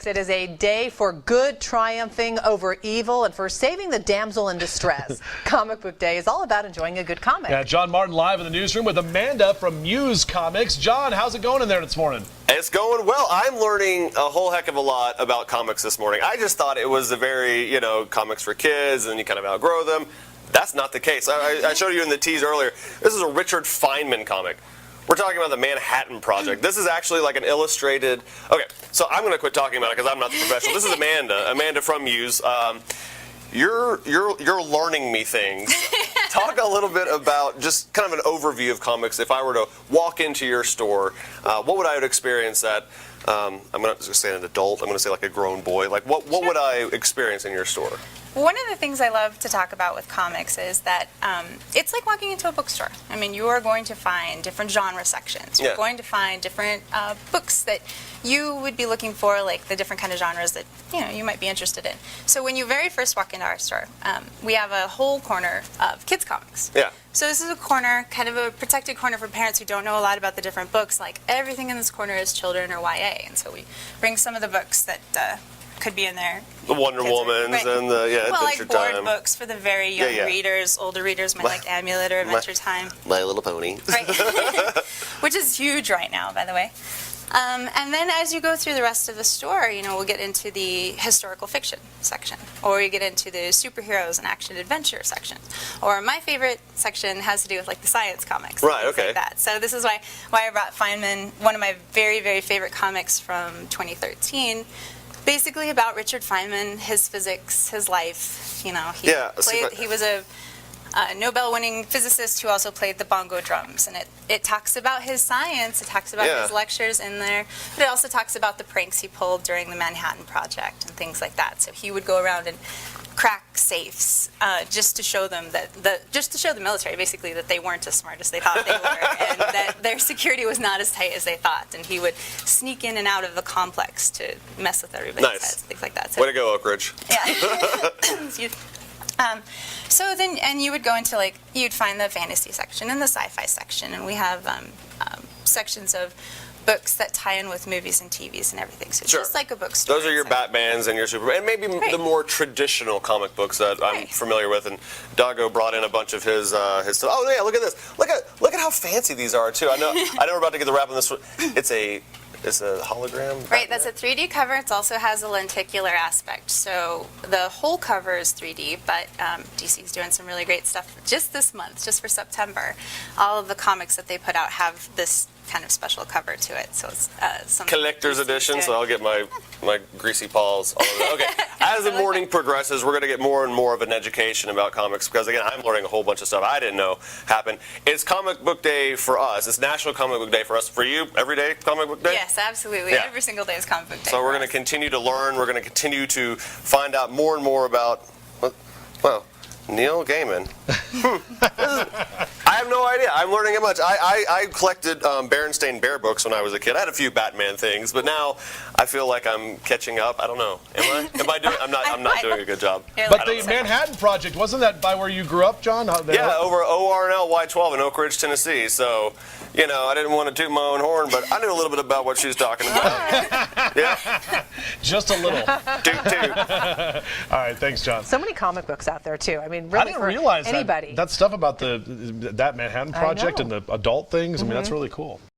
It is a day for good triumphing over evil and for saving the damsel in distress. Comic Book Day is all about enjoying a good comic. Yeah, John Martin live in the newsroom with Amanda from Muse Comics. John, how's it going in there this morning? It's going well. I'm learning a whole heck of a lot about comics this morning. I just thought it was a very, comics for kids and you kind of outgrow them. That's not the case. I showed you in the tease earlier. This is a Richard Feynman comic. We're talking about the Manhattan Project. This is actually like an illustrated. Okay, so I'm going to quit talking about it because I'm not the professional. This is Amanda from Muse. You're learning me things. Talk a little bit about just kind of an overview of comics. If I were to walk into your store, what would I experience that? I'm not just say an adult. I'm going to say like a grown boy. Like what would I experience in your store? One of the things I love to talk about with comics is that it's like walking into a bookstore. I mean, you are going to find different genre sections. You're going to find different books that you would be looking for, like the different kind of genres that you might be interested in. So when you very first walk into our store, we have a whole corner of kids comics. Yeah. So this is a corner, kind of a protected corner for parents who don't know a lot about the different books. Like everything in this corner is children or YA, and so we bring some of the books that could be in there. The Wonder Womans and the Adventure like board Time. Books for the very young readers. Older readers might like Amulet or Adventure Time. My Little Pony. Right. Which is huge right now, by the way. And then as you go through the rest of the store, we'll get into the historical fiction section, or you get into the superheroes and action adventure section, or my favorite section has to do with like the science comics. Right. Okay. Like that. So this is why I brought Feynman, one of my very, very favorite comics from 2013. Basically about Richard Feynman, his physics, his life. He was a Nobel-winning physicist who also played the bongo drums, and it talks about his science, it talks about his lectures in there, but it also talks about the pranks he pulled during the Manhattan Project and things like that. So he would go around and crack safes just to show them just to show the military basically that they weren't as smart as they thought they were, and that their security was not as tight as they thought, and he would sneak in and out of the complex to mess with everybody's heads, things like that. So, way to go, Oak Ridge. Yeah. So then, and you would go into you'd find the fantasy section and the sci-fi section, and we have sections of books that tie in with movies and TVs and everything. So it's just like a bookstore. Those are your Batmans and your Superman, and maybe the more traditional comic books that I'm familiar with. And Doggo brought in a bunch of his stuff. Oh yeah, look at this. Look at how fancy these are too. I know we're about to get the wrap on this one. It's a hologram? Right, that's a 3D cover. It also has a lenticular aspect. So the whole cover is 3D, but DC's doing some really great stuff just this month, just for September. All of the comics that they put out have this kind of special cover to it. So it's some collector's edition, so I'll get my greasy paws all over that. Okay, as the morning progresses, we're going to get more and more of an education about comics because, again, I'm learning a whole bunch of stuff I didn't know happened. It's Comic Book Day for us. It's National Comic Book Day for us. For you, every day Comic Book Day? Yes, absolutely. Yeah. Every single day is Comic Book Day. So we're going to continue to learn. We're going to continue to find out more and more about, well, Neil Gaiman. I have no idea. I'm learning a much. I collected Berenstain Bear books when I was a kid. I had a few Batman things, but now I feel like I'm catching up. I don't know. Am I doing? I'm not doing a good job. But the Manhattan Project, wasn't that by where you grew up, John? Yeah, over ORNL Y12 in Oak Ridge, Tennessee. So, I didn't want to toot my own horn, but I knew a little bit about what she was talking about. Yeah. Just a little. Toot. All right, thanks, John. So many comic books out there too. I mean, really, I didn't realize anybody. that stuff about that Manhattan Project and the adult things. I mean, that's really cool.